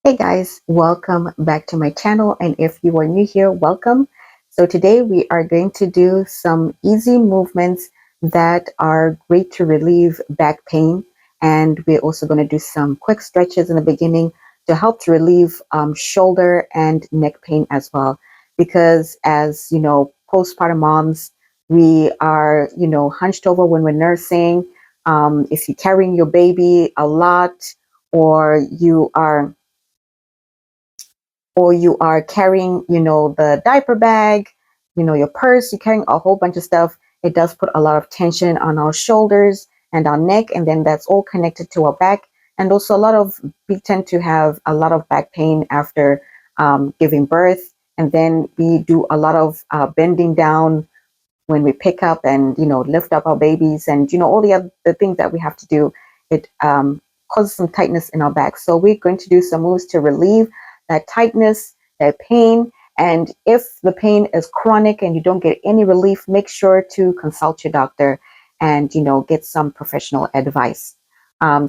Hey guys, welcome back to my channel, and if you are new here, welcome. So today we are going to do some easy movements that are great to relieve back pain, and we're also going to do some quick stretches in the beginning to help to relieve shoulder and neck pain as well. Because as you know, postpartum moms, we are hunched over when we're nursing. If you're carrying your baby a lot, or you are carrying, the diaper bag, your purse, you're carrying a whole bunch of stuff. It does put a lot of tension on our shoulders and our neck, and then that's all connected to our back. And also, we tend to have a lot of back pain after giving birth, and then we do a lot of bending down when we pick up and lift up our babies, and all the things that we have to do. It causes some tightness in our back. So we're going to do some moves to relieve that tightness, that pain. And if the pain is chronic and you don't get any relief, make sure to consult your doctor and get some professional advice.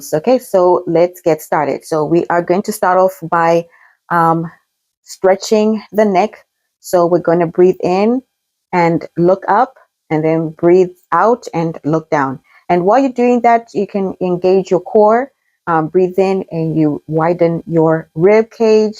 So let's get started. So we are going to start off by stretching the neck. So we're going to breathe in and look up, and then breathe out and look down. And while you're doing that, you can engage your core. Breathe in and you widen your rib cage.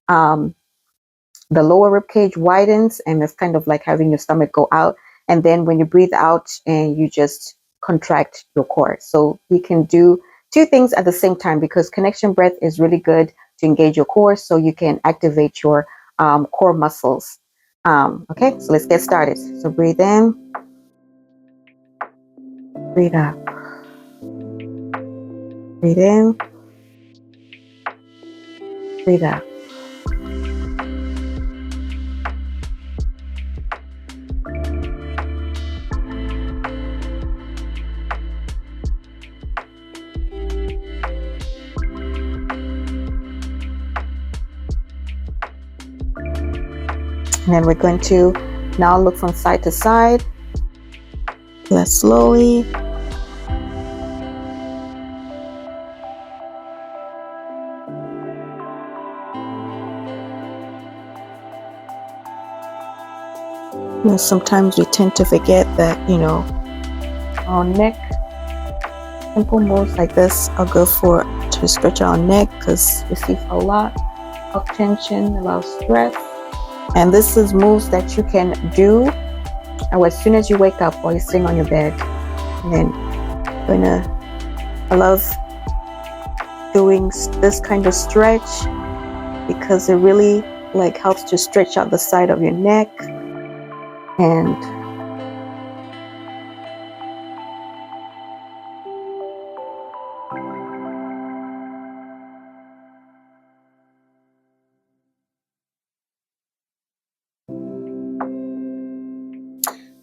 The lower rib cage widens, and it's kind of like having your stomach go out. And then when you breathe out, and you just contract your core. So you can do two things at the same time, because connection breath is really good to engage your core, so you can activate your core muscles. Okay, so let's get started. So breathe in, breathe out, breathe in, breathe out. And then we're going to now look from side to side. Let's slowly. Sometimes we tend to forget that, our neck, simple moves like this are good to stretch our neck, because we see a lot of tension, a lot of stress. And this is moves that you can do as soon as you wake up or you're sitting on your bed. And then I love doing this kind of stretch, because it really helps to stretch out the side of your neck. And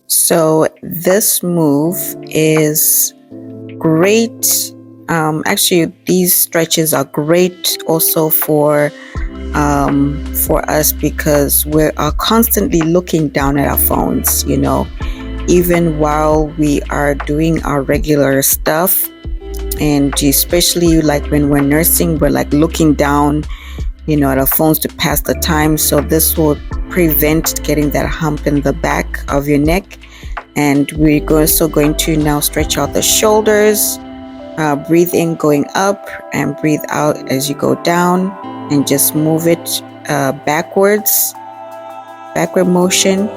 so this move is great. Actually, these stretches are great also for us, because we are constantly looking down at our phones, even while we are doing our regular stuff. And especially when we're nursing, we're looking down, at our phones to pass the time. So this will prevent getting that hump in the back of your neck. And we're also going to now stretch out the shoulders. Breathe in going up, and breathe out as you go down, and just move it backward motion.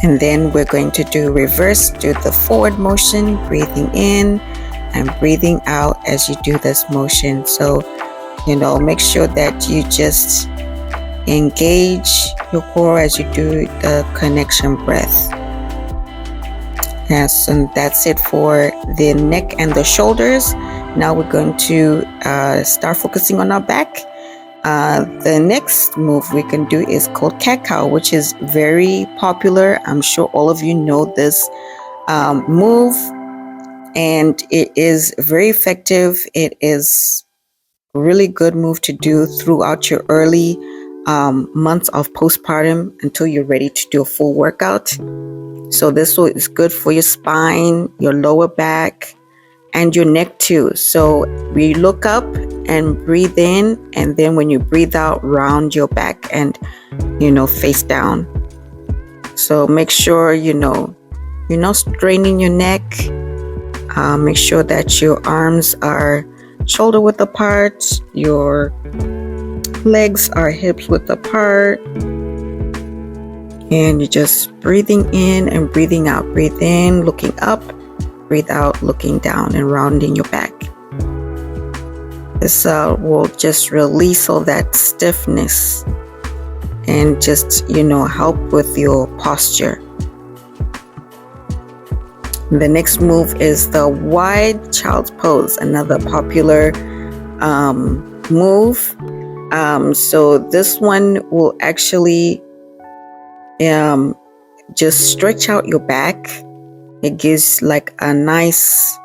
And then we're going to do the forward motion, breathing in and breathing out as you do this motion. So, make sure that you just engage your core as you do the connection breath. Yes, and that's it for the neck and the shoulders. Now we're going to start focusing on our back. The next move we can do is called cat-cow, which is very popular. I'm sure all of you know this move, and it is very effective. It is a really good move to do throughout your early months of postpartum until you're ready to do a full workout. So this is good for your spine, your lower back, and your neck too. So we look up and breathe in, and then when you breathe out, round your back and face down. So make sure you're not straining your neck. Make sure that your arms are shoulder width apart, your legs are hips width apart, and you're just breathing in and breathing out. Breathe in, looking up, breathe out, looking down, and rounding your back. This will just release all that stiffness and just help with your posture. The next move is the wide child's pose, another popular move. So this one will actually just stretch out your back. It gives like a nice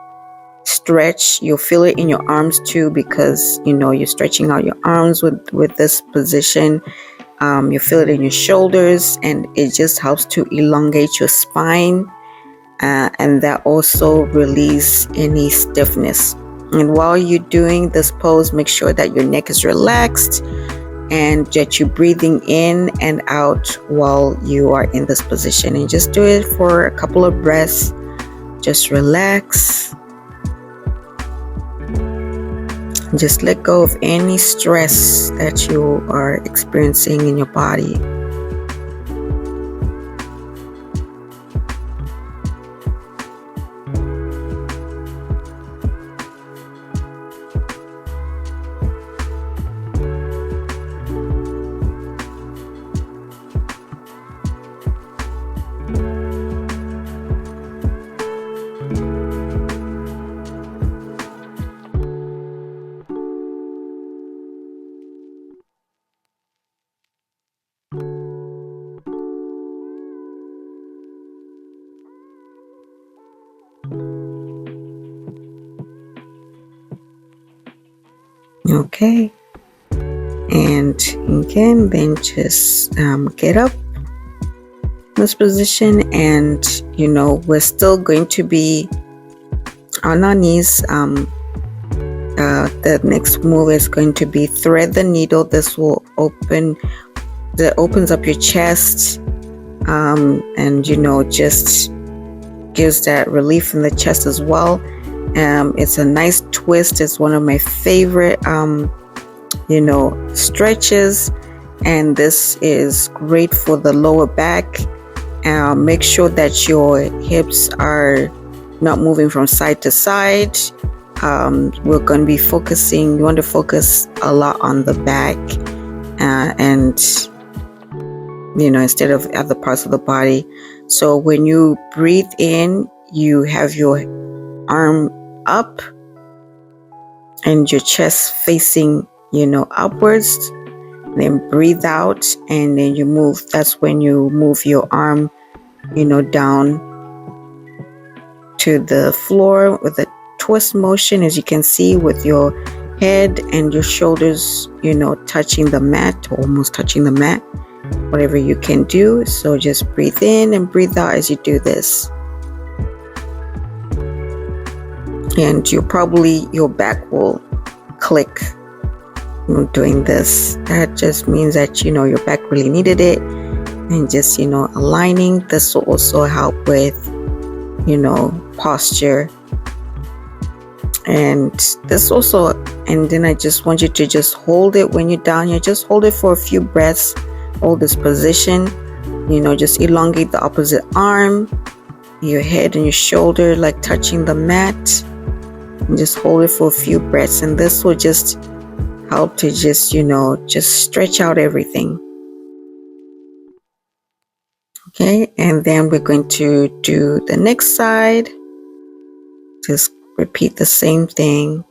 stretch. You'll feel it in your arms too, because you're stretching out your arms with this position. You feel it in your shoulders, and it just helps to elongate your spine. And that also release any stiffness. And while you're doing this pose, make sure that your neck is relaxed and that you're breathing in and out while you are in this position. And just do it for a couple of breaths. Just relax. Just let go of any stress that you are experiencing in your body. Okay, and again, then just get up in this position, and we're still going to be on our knees. The next move is going to be thread the needle. This will opens up your chest, and just gives that relief in the chest as well. It's a nice twist. It's one of my favorite stretches, and this is great for the lower back. Make sure that your hips are not moving from side to side. We're going to be focusing, you want to focus a lot on the back, and instead of other parts of the body. So when you breathe in, you have your arm up and your chest facing upwards. Then breathe out, and then you move. That's when you move your arm down to the floor with a twist motion, as you can see, with your head and your shoulders touching the mat, or almost touching the mat, whatever you can do. So just breathe in and breathe out as you do this. And your back will click doing this. That just means that your back really needed it. And just aligning. This will also help with posture. And this also, and then I just want you to just hold it when you're down here. Just hold it for a few breaths. Hold this position. Just elongate the opposite arm, your head and your shoulder like touching the mat. And just hold it for a few breaths, and this will just help to just stretch out everything. Okay, and then we're going to do the next side. Just repeat the same thing.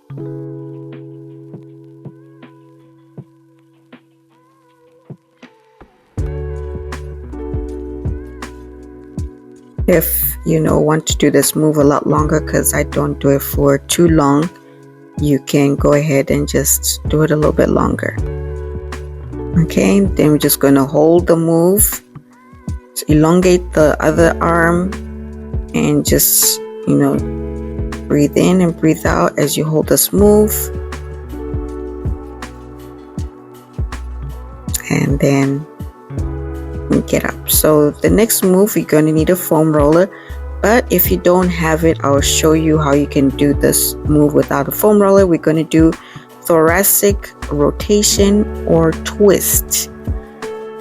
If want to do this move a lot longer, because I don't do it for too long, you can go ahead and just do it a little bit longer. Okay, then we're just going to hold the move, so elongate the other arm, and just breathe in and breathe out as you hold this move. And then get up. So the next move, you're going to need a foam roller. But if you don't have it, I'll show you how you can do this move without a foam roller. We're going to do thoracic rotation or twist.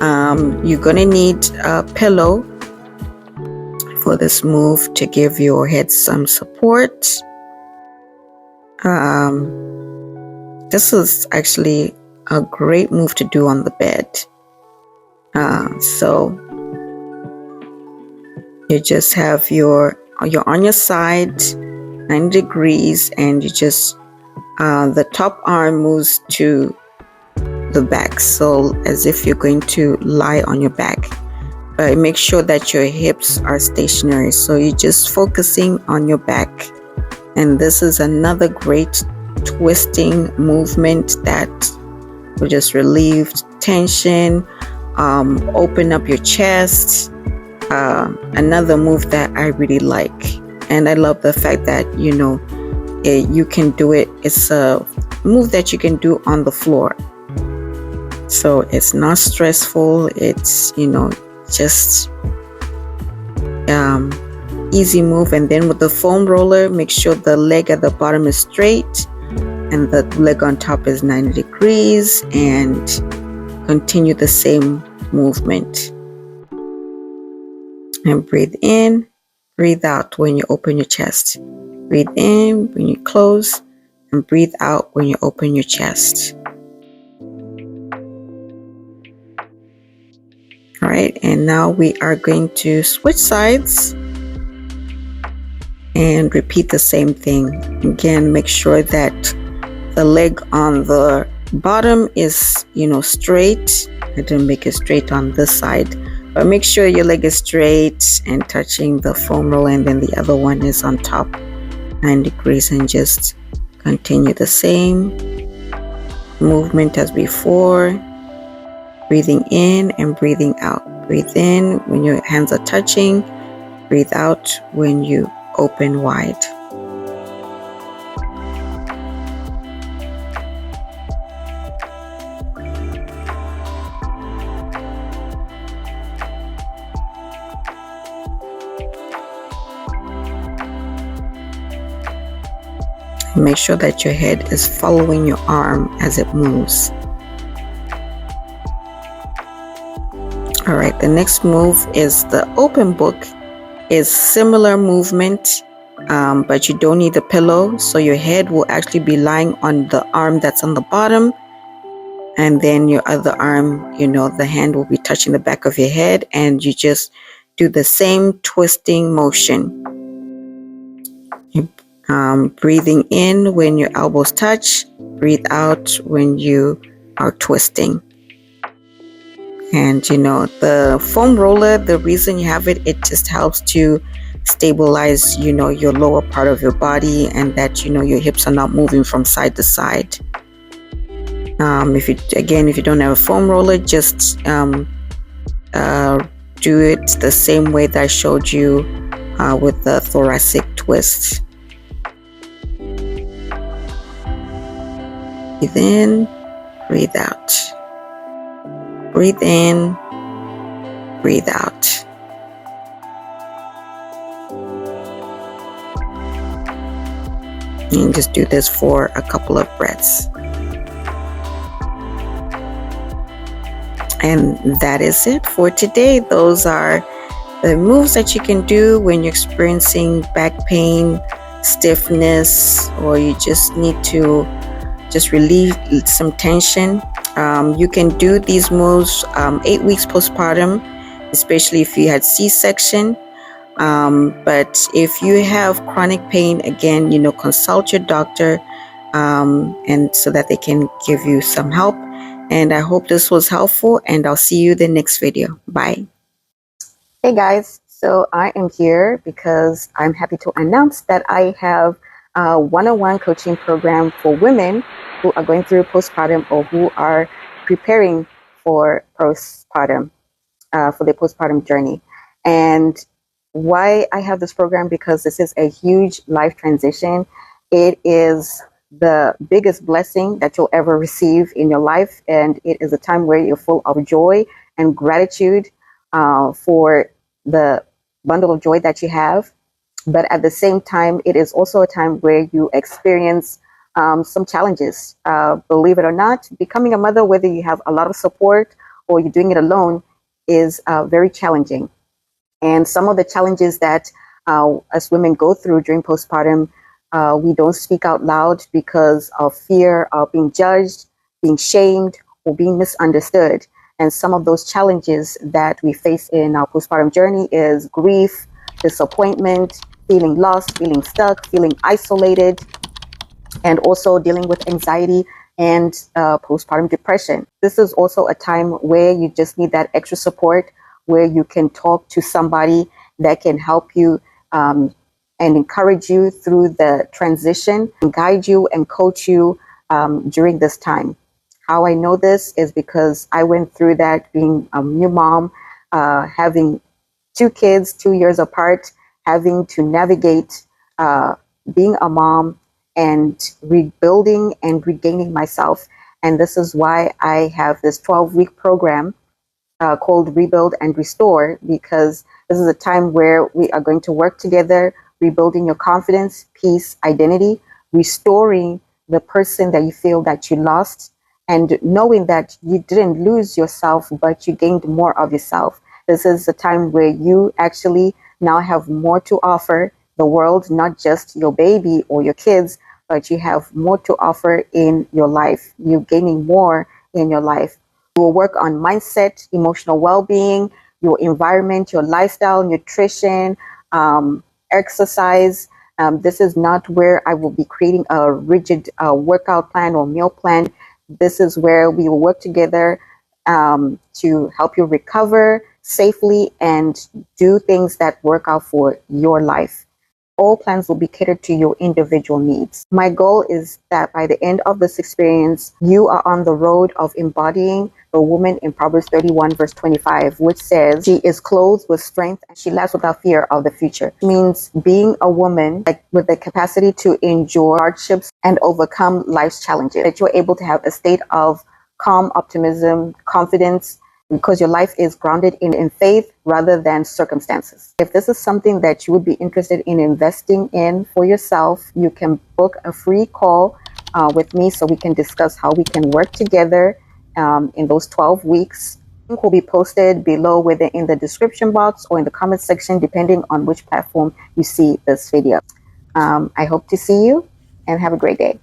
You're going to need a pillow for this move to give your head some support. This is actually a great move to do on the bed. So you just have you're on your side 90 degrees, and you just the top arm moves to the back, so as if you're going to lie on your back, but make sure that your hips are stationary, so you're just focusing on your back. And this is another great twisting movement that will just relieve tension, open up your chest. Another move that I really like, and I love the fact that you can do it. It's a move that you can do on the floor, so it's not stressful. It's just easy move. And then with the foam roller, make sure the leg at the bottom is straight and the leg on top is 90 degrees, and continue the same movement. And breathe in, breathe out when you open your chest. Breathe in when you close, and breathe out when you open your chest. All right, and now we are going to switch sides and repeat the same thing. Again, make sure that the leg on the bottom is, straight. I didn't make it straight on this side, but make sure your leg is straight and touching the foam roller, and then the other one is on top 90 degrees, and just continue the same movement as before. Breathing in and breathing out. Breathe in when your hands are touching. Breathe out when you open wide. Make sure that your head is following your arm as it moves. All right, the next move is the open book. Is similar movement, but you don't need a pillow, so your head will actually be lying on the arm that's on the bottom, and then your other arm, the hand will be touching the back of your head, and you just do the same twisting motion. Breathing in when your elbows touch, breathe out when you are twisting. And the foam roller, the reason you have it just helps to stabilize your lower part of your body, and that your hips are not moving from side to side. If you don't have a foam roller, just do it the same way that I showed you with the thoracic twist. Breathe in, breathe out. Breathe in, breathe out. And just do this for a couple of breaths. And that is it for today. Those are the moves that you can do when you're experiencing back pain, stiffness, or you just need to relieve some tension. You can do these moves 8 weeks postpartum, especially if you had C-section. But if you have chronic pain, again, consult your doctor, and so that they can give you some help. And I hope this was helpful, and I'll see you in the next video. Bye. Hey guys, so I am here because I'm happy to announce that I have a one-on-one coaching program for women who are going through postpartum or who are preparing for postpartum, for their postpartum journey. And Why I have this program? Because this is a huge life transition. It is the biggest blessing that you'll ever receive in your life, and it is a time where you're full of joy and gratitude for the bundle of joy that you have. But at the same time, it is also a time where you experience some challenges. Believe it or not, becoming a mother, whether you have a lot of support or you're doing it alone, is very challenging. And some of the challenges that as women go through during postpartum, we don't speak out loud because of fear of being judged, being shamed, or being misunderstood. And some of those challenges that we face in our postpartum journey is grief, disappointment, feeling lost, feeling stuck, feeling isolated, and also dealing with anxiety and postpartum depression. This is also a time where you just need that extra support, where you can talk to somebody that can help you and encourage you through the transition, and guide you and coach you during this time. How I know this is because I went through that, being a new mom, having two kids 2 years apart, having to navigate being a mom and rebuilding and regaining myself. And this is why I have this 12-week program called Rebuild and Restore, because this is a time where we are going to work together, rebuilding your confidence, peace, identity, restoring the person that you feel that you lost, and knowing that you didn't lose yourself, but you gained more of yourself. This is a time where you actually now have more to offer the world, not just your baby or your kids, but you have more to offer in your life. You're gaining more in your life. You will work on mindset, emotional well-being, your environment, your lifestyle, nutrition, exercise. This is not where I will be creating a rigid workout plan or meal plan. This is where we will work together to help you recover safely and do things that work out for your life. All plans will be catered to your individual needs. My goal is that by the end of this experience, you are on the road of embodying the woman in Proverbs 31 verse 25, which says, she is clothed with strength and she laughs without fear of the future. It means being a woman with the capacity to endure hardships and overcome life's challenges, that you're able to have a state of calm optimism, confidence, because your life is grounded in faith rather than circumstances. If this is something that you would be interested in investing in for yourself, you can book a free call with me so we can discuss how we can work together in those 12 weeks. The link will be posted below, whether in the description box or in the comment section, depending on which platform you see this video. I hope to see you and have a great day.